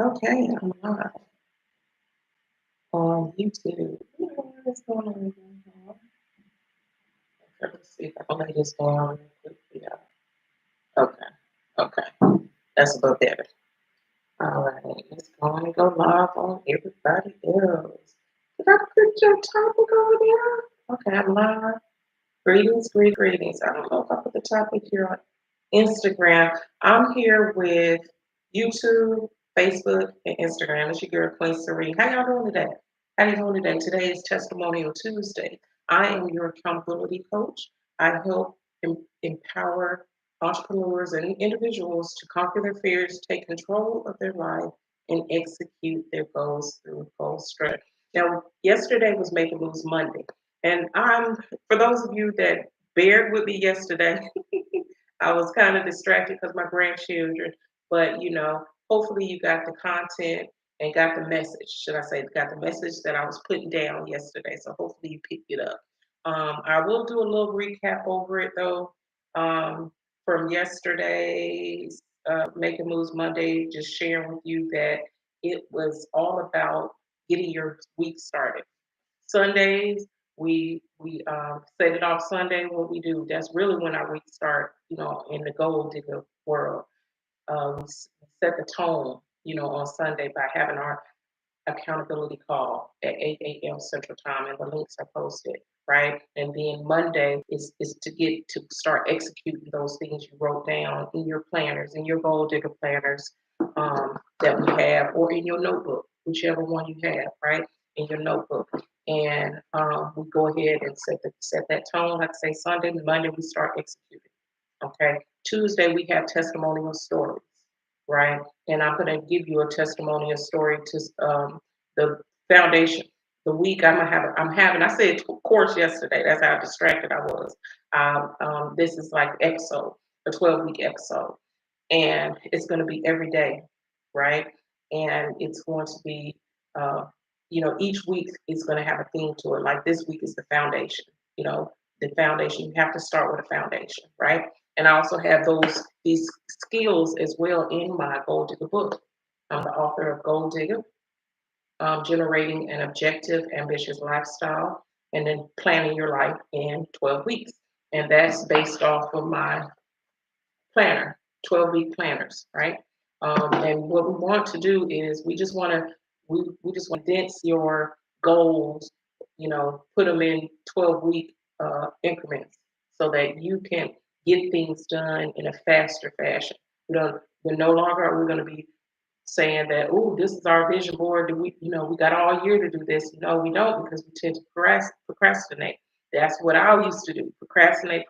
Okay, I'm live on YouTube. What is going on right now? Okay, let's see if I can lay this down real quickly. Okay, okay, that's a little better. All right, let's go on and go live on everybody else. Did I put your topic over there? Okay, I'm live. Greetings. I don't know if I put the topic here on Instagram. I'm here with YouTube, Facebook, and Instagram. It's your girl, Queen Serene. How y'all doing today? How you doing today? Today is Testimonial Tuesday. I am your accountability coach. I help empower entrepreneurs and individuals to conquer their fears, take control of their life, and execute their goals through goal structure. Now, yesterday was Make It Moves Monday. And for those of you that bared with me yesterday, I was kind of distracted because my grandchildren, but hopefully you got the content and got the message. Should I say, got the message that I was putting down yesterday? So hopefully you picked it up. I will do a little recap over it though, from yesterday's Making Moves Monday, just sharing with you that it was all about getting your week started. Sundays, we set it off Sunday. What we do, that's really when our week start. In the gold digger world, we set the tone. On Sunday by having our accountability call at 8 a.m. Central Time, and the links are posted, right? And then Monday is to get to start executing those things you wrote down in your planners, in your gold digger planners that we have, or in your notebook, whichever one you have, right? In your notebook. And we go ahead and set that tone. Like I say, Sunday, Monday, we start executing. Okay. Tuesday, we have testimonial stories, right? And I'm going to give you a testimonial story to the foundation. The week I'm having. I said course yesterday. That's how distracted I was. This is like episode, a 12-week episode, and it's going to be every day, right? And it's going to be, each week is going to have a theme to it. Like this week is the foundation. The foundation. You have to start with a foundation, right? And I also have these skills as well in my Gold Digger book. I'm the author of Gold Digger, generating an objective, ambitious lifestyle, and then planning your life in 12 weeks. And that's based off of my planner, 12-week planners, right? And what we want to do is we just want to condense your goals, put them in 12-week increments so that you can get things done in a faster fashion. We're no longer are we going to be saying that, oh, this is our vision board. Do we got all year to do this? No, we don't, because we tend to procrastinate. That's what I used to do: procrastinate.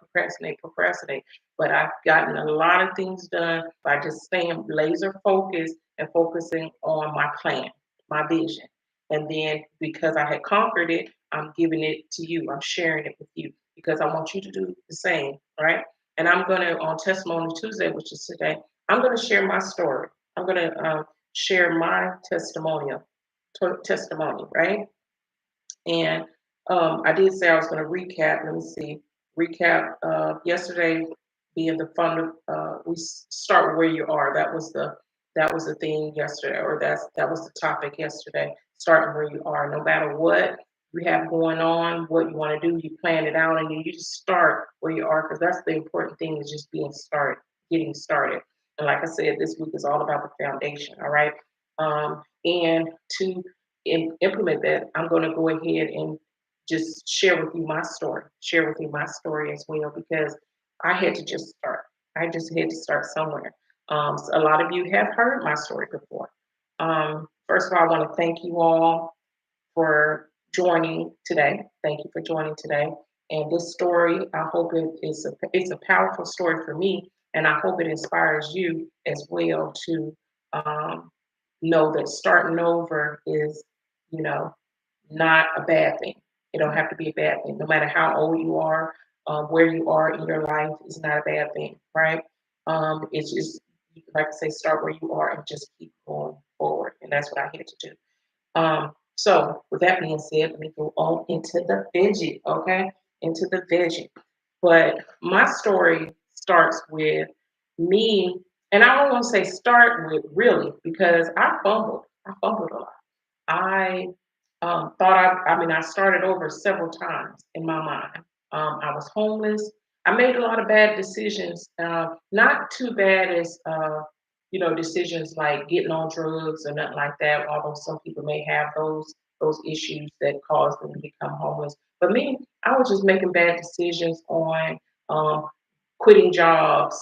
But I've gotten a lot of things done by just staying laser focused and focusing on my plan, my vision. And then because I had conquered it, I'm giving it to you. I'm sharing it with you because I want you to do the same, right? And I'm going to, on Testimony Tuesday, which is today, I'm going to share my story. I'm going to share my testimony, right? And I did say I was going to recap. Let me see. Recap yesterday being the fun. We start where you are. That was the thing yesterday, or that was the topic yesterday. Starting where you are, no matter what you have going on, what you want to do, you plan it out, and you just start where you are, because that's the important thing, is just getting started. And like I said, this week is all about the foundation. All right. And to implement that, I'm going to go ahead and just share with you my story as well, because I had to just start. I just had to start somewhere. So a lot of you have heard my story before. First of all, I want to thank you all for joining today. Thank you for joining today. And this story, I hope it's a powerful story for me, and I hope it inspires you as well to um, know that starting over is, you know, not a bad thing. It don't have to be a bad thing. No matter how old you are, where you are in your life is not a bad thing, right? It's just, like I say, start where you are and just keep going forward. And that's what I had to do. So with that being said, let me go on into the veggie, okay? Into the veggie. But my story starts with me. And I don't want to say start with really because I fumbled. I fumbled a lot. I I started over several times in my mind. I was homeless. I made a lot of bad decisions. Not too bad as, decisions like getting on drugs or nothing like that. Although some people may have those issues that cause them to become homeless. But me, I was just making bad decisions on um, quitting jobs,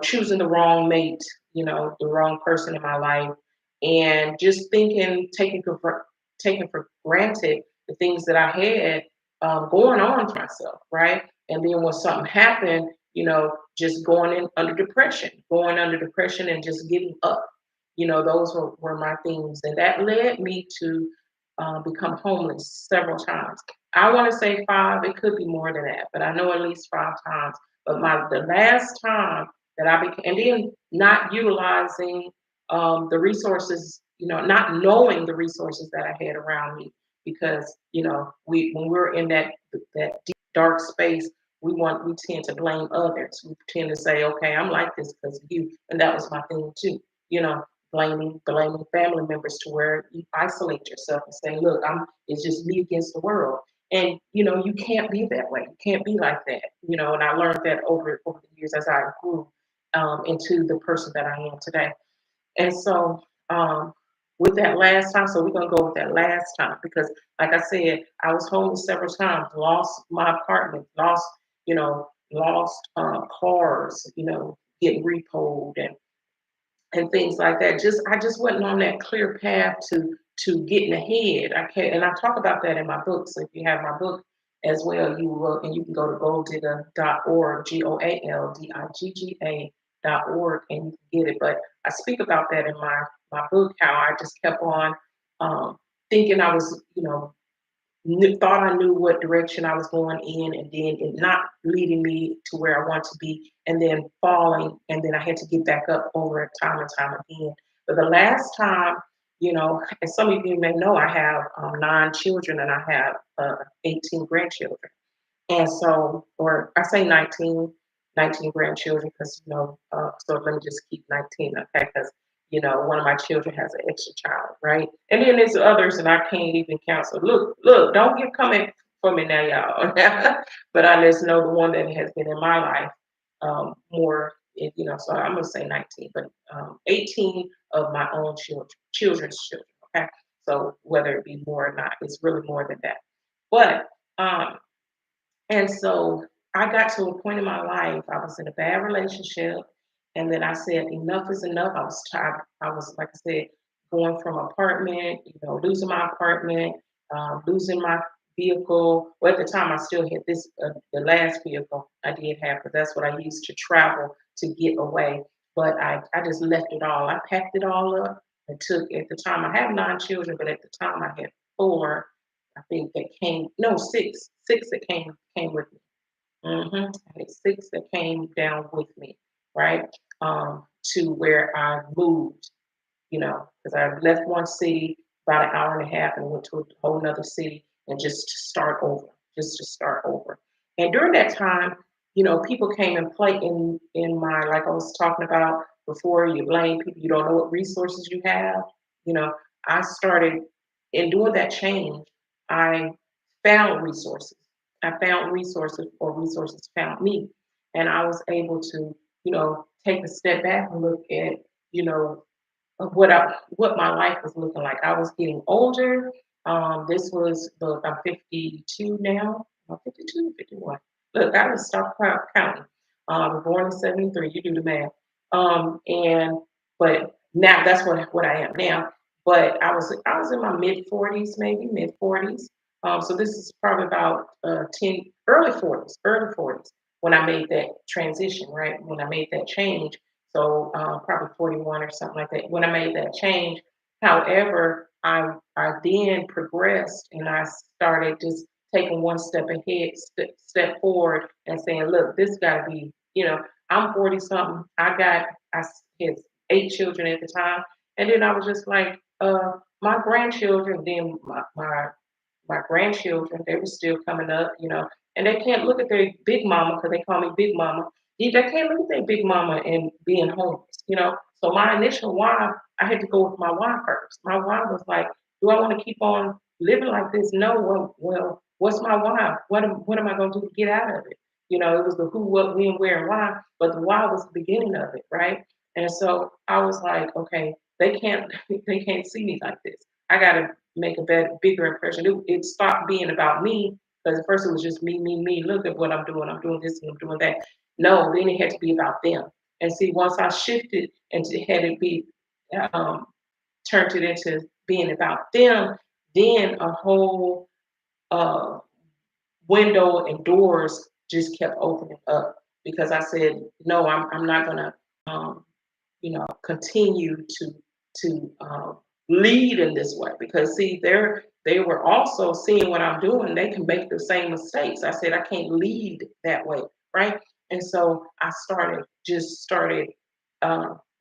choosing the wrong mate, the wrong person in my life, and just taking for granted the things that I had going on for myself, right? And then when something happened, just going under depression and just giving up. Those were my things. And that led me to become homeless several times. I want to say five, it could be more than that, but I know at least five times. But the last time that I became, and then not utilizing the resources, not knowing the resources that I had around me, because we when we're in that deep dark space, we tend to blame others. We tend to say, okay, I'm like this because of you, and that was my thing too. You know, blaming family members to where you isolate yourself and say, look, it's just me against the world. And you can't be that way. You can't be like that. And I learned that over the years as I grew into the person that I am today. And so, um, with that last time, so we're gonna go with that last time because, like I said, I was homeless several times, lost my apartment, lost cars, getting repoed and things like that. I just wasn't on that clear path to getting ahead. I can't, and I talk about that in my book. So if you have my book as well, you will, and you can go to goaldigger.org, GOALdigga.org, and you can get it. But I speak about that in my book, how I just kept on thinking I was, thought I knew what direction I was going in, and then it not leading me to where I want to be, and then falling, and then I had to get back up over and time again. But the last time, and some of you may know, I have nine children and I have 18 grandchildren. And so, or I say 19 grandchildren because, so let me just keep 19, okay? Because, one of my children has an extra child, right? And then there's others and I can't even count. So look, don't get coming for me now, y'all. But I just know the one that has been in my life more, so I'm going to say 19, but 18 of my own children's children, okay? So whether it be more or not, it's really more than that. But, and so I got to a point in my life, I was in a bad relationship. And then I said, enough is enough. I was tired. I was, like I said, going from apartment, losing my apartment, losing my vehicle. Well, at the time, I still had the last vehicle I did have, because that's what I used to travel to get away. But I just left it all. I packed it all up and took, at the time, I have nine children, but at the time I had four. I think that came, no, six that came with me. I had six that came down with me, right? To where I moved, because I left one city about an hour and a half and went to a whole nother city and just to start over. And during that time, people came and play in my, like I was talking about before, you blame people, you don't know what resources you have. You know, I started in doing that change, I found resources. I found resources or resources found me. And I was able to, take a step back and look at, you know, of what my life was looking like. I was getting older. This was look, I'm 52 now. I'm 52, 51. Look, I was stop counting. I was born in 73. You do the math. And but now that's what I am now. But I was in my mid 40s, maybe mid 40s. So this is probably about 10 early 40s when I made that transition, right? When I made that change, so probably 41 or something like that when I made that change. However, I then progressed and I started just taking one step ahead, step forward, and saying, "Look, this got to be, I'm 40 something. I had eight children at the time, and then I was just like, my grandchildren, then my grandchildren, they were still coming up, and they can't look at their big mama because they call me big mama. they can't look at their big mama and being homeless. So my initial why, I had to go with my why first. My why was like, do I want to keep on living like this? No. Well, what's my why? What am I going to do to get out of it? It was the who, what, when, where, and why, but the why was the beginning of it, right? And so I was like, okay, they can't they can't see me like this. I got to make a better, bigger impression. It stopped being about me because at first it was just me, me, me. Look at what I'm doing. I'm doing this and I'm doing that. No, then it had to be about them. And see, once I shifted and had it be um, turned it into being about them, then a whole uh, window and doors just kept opening up because I said, no, I'm not gonna um, continue to lead in this way because see, they were also seeing what I'm doing. They can make the same mistakes. I said I can't lead that way, right? And so I started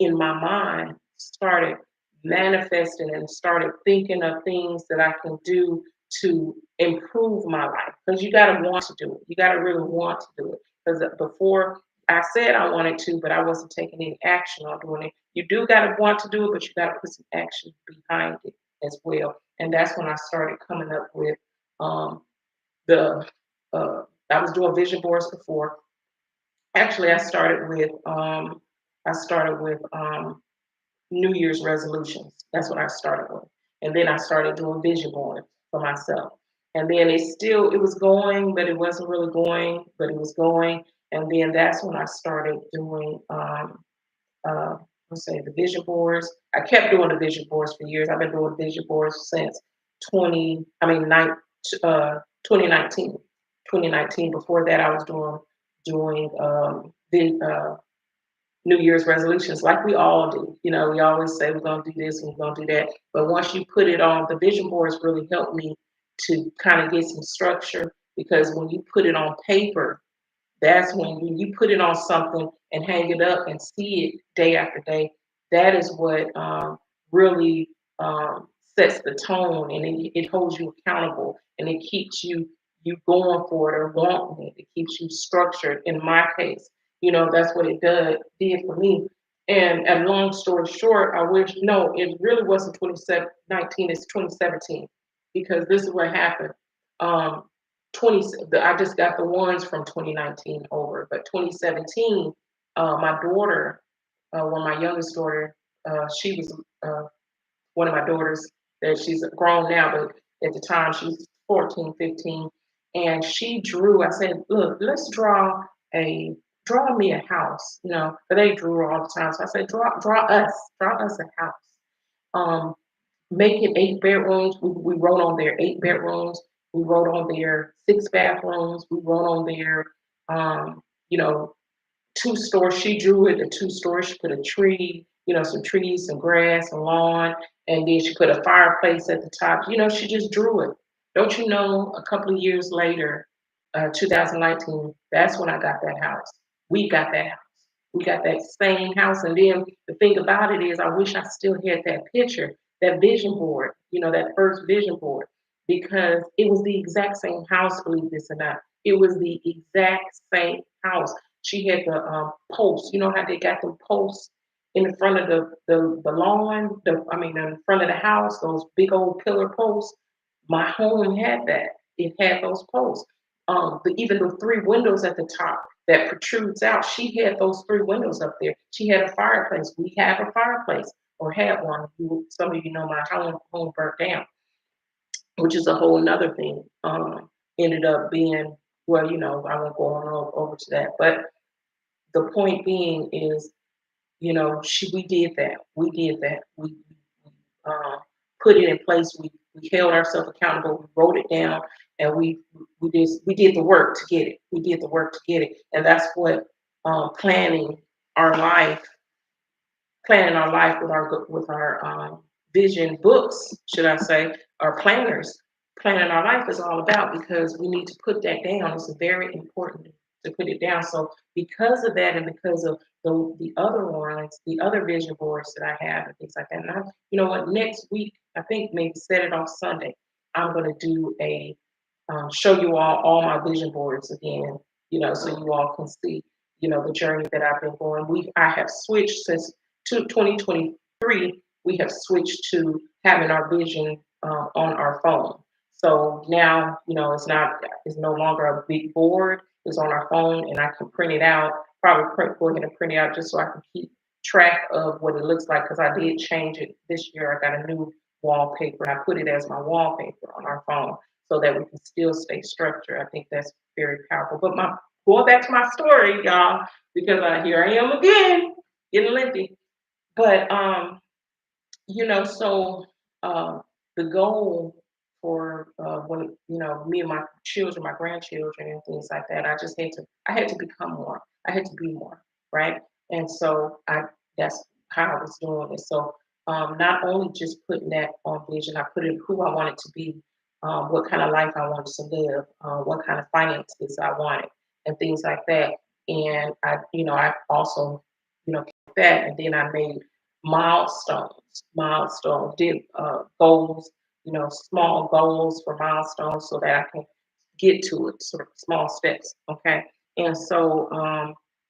in my mind, started manifesting and started thinking of things that I can do to improve my life. Because you got to want to do it. You got to really want to do it. Because before I said I wanted to, but I wasn't taking any action on doing it. You do got to want to do it, but you got to put some action behind it as well. And that's when I started coming up with um, the. I was doing vision boards before. Actually, I started with New Year's resolutions. That's what I started with, and then I started doing vision boards for myself. And then it was going, but it wasn't really going, but it was going. And then that's when I started doing uh, let's say the vision boards. I kept doing the vision boards for years. I've been doing vision boards since 20, I mean, 2019. 2019. Before that, I was doing the New Year's resolutions like we all do. We always say we're going to do this and we're going to do that. But once you put it on, the vision boards really helped me to kind of get some structure because when you put it on paper, that's when you put it on something and hang it up and see it day after day. That is what really sets the tone and it holds you accountable and it keeps you going for it or wanting it. It keeps you structured. In my case, that's what it did for me. And long story short, I wish no, it really wasn't 2019. It's 2017 because this is what happened. Um, 20 I just got the ones from 2019 over, but 2017, my daughter, my youngest daughter, she was one of my daughters that she's grown now, but at the time she was 14, 15, and she drew. I said, look, let's draw me a house, but they drew all the time. So I said, draw us a house. Um, make it 8 bedrooms. We wrote on there 8 bedrooms. We wrote on there 6 bathrooms. We wrote on there, you know, 2 stories. She drew it, the 2 stories. She put a tree, some trees, some grass, a lawn, and then she put a fireplace at the top. She just drew it. Don't you know? A couple of years later, 2019, that's when I got that house. We got that house. We got that same house. And then the thing about it is, I wish I still had that picture, that vision board, that first vision board, because it was the exact same house, believe this or not. It was the exact same house. She had the posts. You know how they got them posts in the front of the lawn, I mean, in front of the house, those big old pillar posts. My home had that. It had those posts. Even the 3 windows at the top that protrudes out, she had those 3 windows up there. She had a fireplace. We have a fireplace or had one. Some of you know my home burnt down, which is a whole nother thing. Ended up being, well, I won't go on over to that. But the point being is, we did that. We did that. We uh, put it in place. We held ourselves accountable. We wrote it down, and we did the work to get it. We did the work to get it, and that's what planning our life, planning our life with our vision books, should I say, our planners, planning our life is all about because we need to put that down. It's very important to put it down. So because of that, and because of the other ones, the other vision boards that I have and things like that. And you know what? Next week, I think maybe set it off Sunday. I'm going to do show you all my vision boards again. So you all can see. the journey that I've been going. I have switched since 2023. We have switched to having our vision on our phone. So now, it's no longer a big board. It's on our phone, and I can print it out. Probably go ahead and print it out just so I can keep track of what it looks like because I did change it this year. I got a new wallpaper, and I put it as my wallpaper on our phone so that we can still stay structured. I think that's very powerful. But my going back to my story, y'all, because here I am again, getting lengthy. But so uh, the goal for when me and my children, my grandchildren, and things like that, I had to become more. I had to be more, right? And so that's how I was doing it. So not only just putting that on vision, I put in who I wanted to be, what kind of life I wanted to live, what kind of finances I wanted, and things like that. And I also, that, and then I made milestones, did goals, small goals for milestones so that I can get to it, sort of small steps. Okay. And so,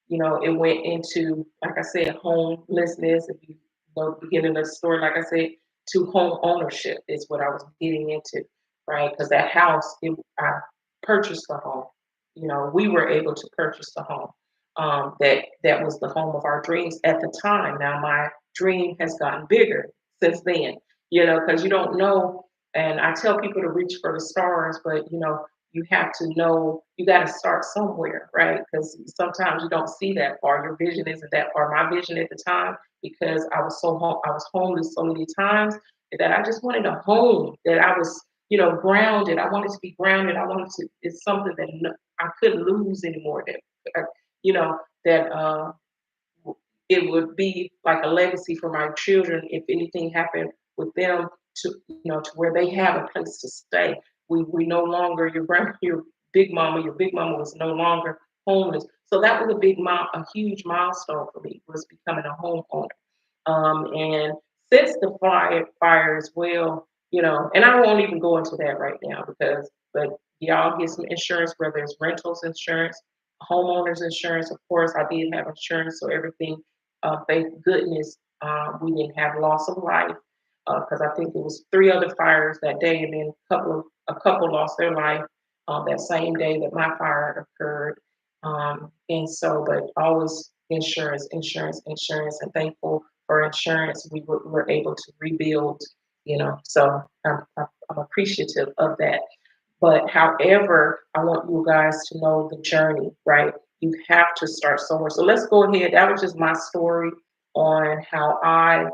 it went into, like I said, homelessness. If you know the beginning of the story, like I said, to home ownership is what I was getting into, right? Because that house, I purchased the home. We were able to purchase the home. That was the home of our dreams at the time. Now my dream has gotten bigger since then, because you don't know. And I tell people to reach for the stars, but you have to know you got to start somewhere, right? Because sometimes you don't see that far. Your vision isn't that far. My vision at the time, because I was homeless so many times that I just wanted a home that I was, grounded. I wanted to be grounded. I wanted to. It's something that I couldn't lose anymore. Uh, you know, that it would be like a legacy for my children if anything happened with them to where they have a place to stay. We no longer your big mama was no longer homeless. So that was a huge milestone for me was becoming a homeowner. And since the fire as well, and I won't even go into that right now but y'all get some insurance, whether it's rentals insurance, homeowners insurance. Of course, I did have insurance, so everything. Thank goodness we didn't have loss of life because I think it was three other fires that day, and then a couple lost their life that same day that my fire occurred. And so, but always insurance, insurance, insurance, and thankful for insurance, were able to rebuild. So I'm appreciative of that. But however, I want you guys to know the journey, right? You have to start somewhere. So let's go ahead. That was just my story on how I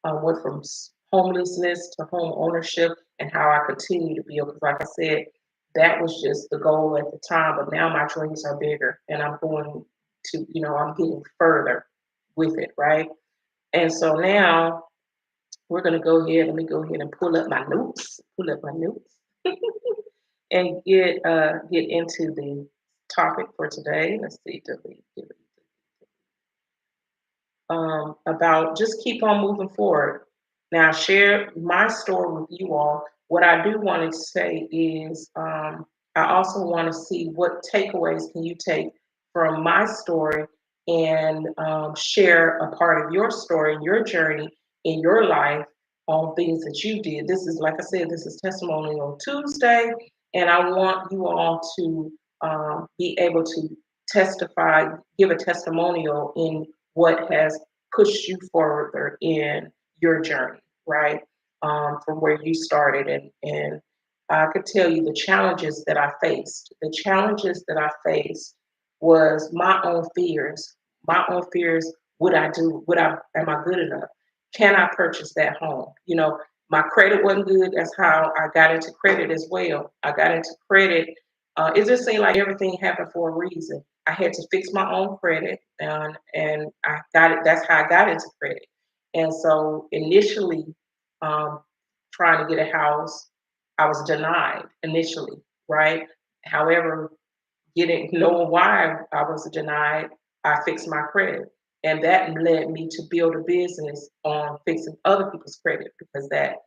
went from homelessness to home ownership and how I continue to build. Because, like I said, that was just the goal at the time. But now my dreams are bigger, and I'm going to, I'm getting further with it, right? And so now we're going to go ahead. Let me go ahead and pull up my notes. Pull up my notes and get into the topic for today. Let's see, delete. About just keep on moving forward. Now, share my story with you all. What I do want to say is, I also want to see what takeaways can you take from my story and share a part of your story, your journey in your life on things that you did. This is, like I said, this is Testimonial Tuesday, and I want you all to be able to testify, give a testimonial in what has pushed you further in your journey, right? From where you started. And I could tell you the challenges that I faced. The challenges that I faced was my own fears. My own fears, am I good enough? Can I purchase that home? My credit wasn't good. That's how I got into credit as well. I got into credit. It just seemed like everything happened for a reason. I had to fix my own credit, and I got it. That's how I got into credit. And so initially, um, trying to get a house, I was denied initially, right? However, getting knowing why I was denied, I fixed my credit, and that led me to build a business on fixing other people's credit because that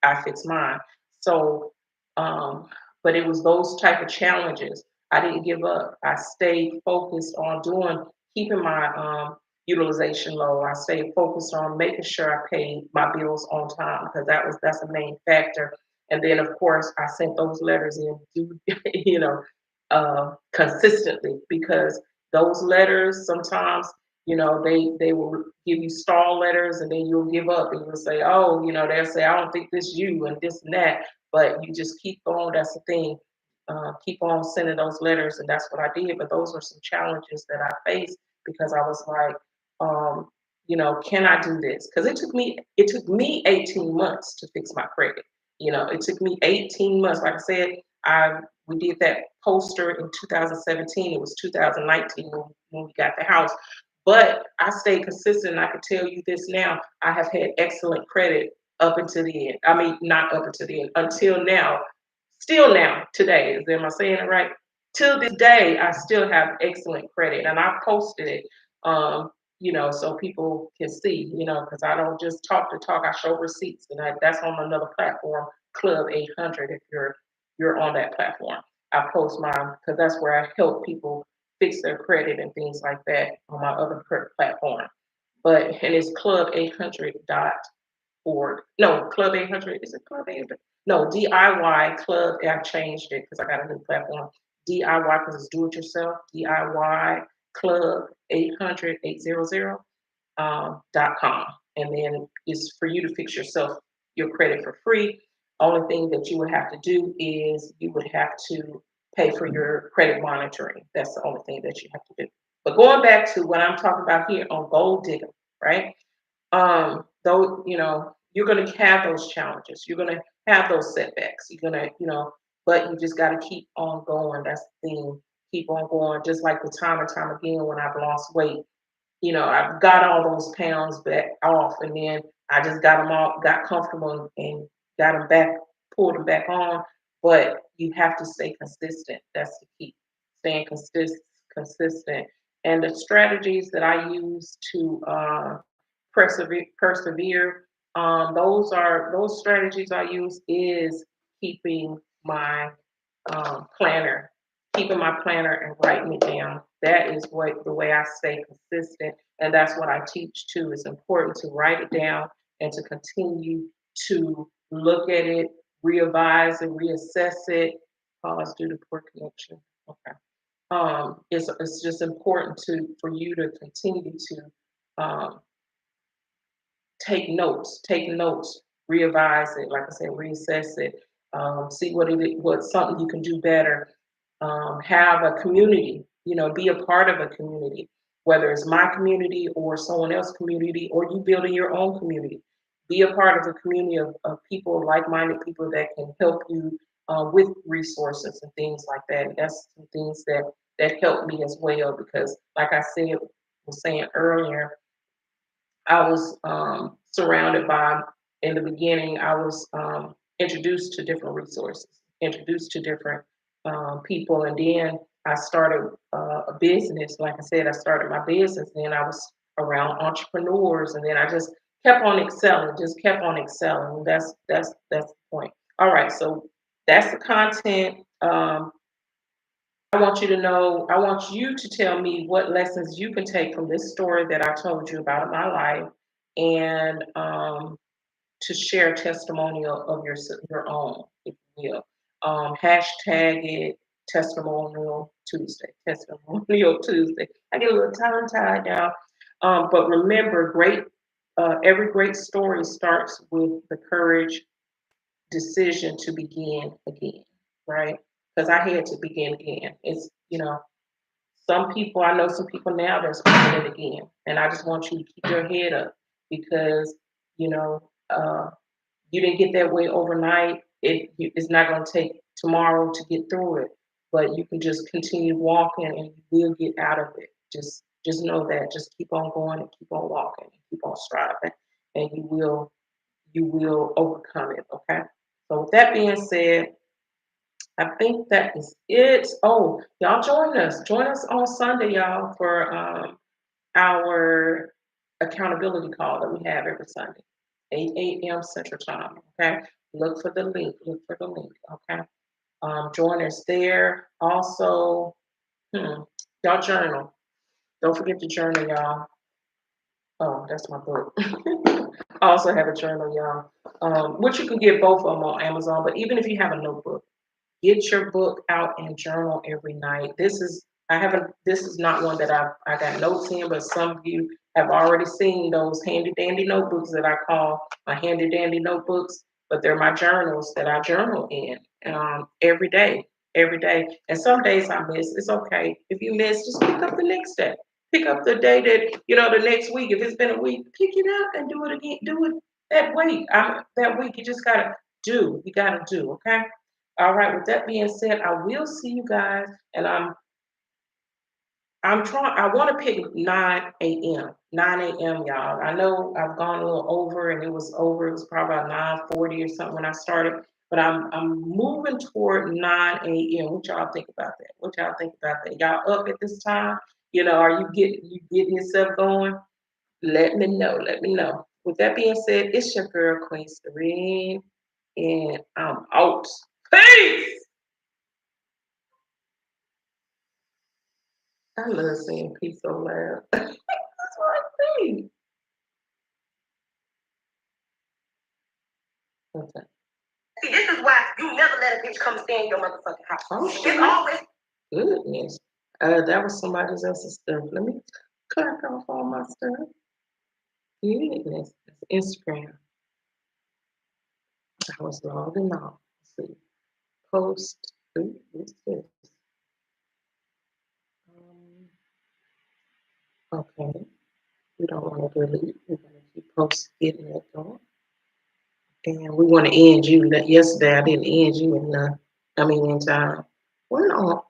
I fixed mine. So, um, but it was those type of challenges. I didn't give up. I stayed focused on doing keeping my utilization low. I stayed focused on making sure I paid my bills on time because that's the main factor. And then of course I sent those letters in consistently because those letters sometimes they will give you stall letters and then you'll give up and you'll say, oh, they'll say, I don't think this you and this and that, but you just keep going. That's the thing. Keep on sending those letters, and that's what I did. But those were some challenges that I faced because I was like, um, can I do this? Because it took me 18 months to fix my credit. It took me 18 months. Like I said, we did that poster in 2017. It was 2019 when we got the house. But I stayed consistent. I can tell you this now. I have had excellent credit up until the end. I mean, not up until the end, until now. Still now, today. Am I saying it right? Till this day, I still have excellent credit. And I posted it, so people can see, because I don't just talk to talk, I show receipts. And that's on another platform, Club 800, if you're on that platform. I post mine because that's where I help people fix their credit and things like that on my other platform. And it's club800.org. No, Club 800. Is it Club 800? No, DIY Club. I changed it because I got a new platform. DIY because it's do it yourself. DIY Club 800 .com. And then it's for you to fix your credit for free. Only thing that you would have to do is you would have to pay for your credit monitoring. That's the only thing that you have to do. But going back to what I'm talking about here on gold digging, right? Though you're going to have those challenges. You're going to have those setbacks. You're going to but you just got to keep on going. That's the thing. Keep on going. Just like the time and time again when I've lost weight, I've got all those pounds back off, and then I just got them all, got comfortable, and got them back, pulled them back on. But you have to stay consistent. That's the key. Staying consistent. And the strategies that I use to persevere. Those strategies I use is keeping my planner, keeping my planner and writing it down. That is what the way I stay consistent, and that's what I teach too. It's important to write it down and to continue to look at it, revise and reassess it. Pause due to poor connection. Okay. It's just important for you to continue to um, take notes, revise it, like I said, reassess it, see what's something you can do better. Have a community, be a part of a community, whether it's my community or someone else's community, or you building your own community. Be a part of a community of people, like-minded people that can help you with resources and things like that. And that's some things that help me as well because, like I said, was saying earlier, I was surrounded by, in the beginning, I was introduced to different resources, introduced to different people. And then I started a business. Like I said, I started my business. Then I was around entrepreneurs. And then I just kept on excelling, just kept on excelling. That's the point. All right. So that's the content. I want you to tell me what lessons you can take from this story that I told you about in my life, and to share a testimonial of your own, if you will. Hashtag it Testimonial Tuesday. Testimonial Tuesday. I get a little tongue tied now. But remember, every great story starts with the courage decision to begin again, right? Because I had to begin again. I know some people now that's beginning again, and I just want you to keep your head up because you know you didn't get that way overnight. It's not going to take tomorrow to get through it, but you can just continue walking, and you will get out of it. Just know that. Just keep on going and keep on walking and keep on striving, and you will overcome it. Okay. So with that being said, I think that is it. Oh, y'all join us. Join us on Sunday, y'all, for our accountability call that we have every Sunday, 8 a.m. Central Time. Okay. Look for the link. Look for the link. Okay. Join us there. Also, y'all journal. Don't forget to journal, y'all. Oh, that's my book. I also have a journal, y'all. Which you can get both of them on Amazon. But even if you have a notebook, get your book out and journal every night. This is not one that I got notes in, but some of you have already seen those handy dandy notebooks that I call my handy dandy notebooks, but they're my journals that I journal in every day, every day. And some days I miss. It's okay. If you miss, just pick up the next day. Pick up the day that, the next week. If it's been a week, pick it up and do it again. Do it that week. You just gotta do. You gotta do, okay? All right, with that being said, I will see you guys, and I want to pick 9 a.m. 9 a.m. y'all. I know I've gone a little over and it was over. It was probably about 9:40 or something when I started, but I'm moving toward 9 a.m. What y'all think about that? What y'all think about that? Y'all up at this time? Are you getting yourself going? Let me know. Let me know. With that being said, it's your girl Queen Serene, and I'm out. Peace. I love saying peace so loud. That's what I think. Okay. See, this is why you never let a bitch come stay in your motherfucking house. Oh, shit. It's always goodness. That was somebody else's stuff. Let me clap off all my stuff. Goodness. Instagram. I was logging off. Let's see. Post. Ooh, what's this? Okay. We don't want to delete. We're going to keep post getting it going. And we want to end you. Yesterday, I didn't end you in time. When on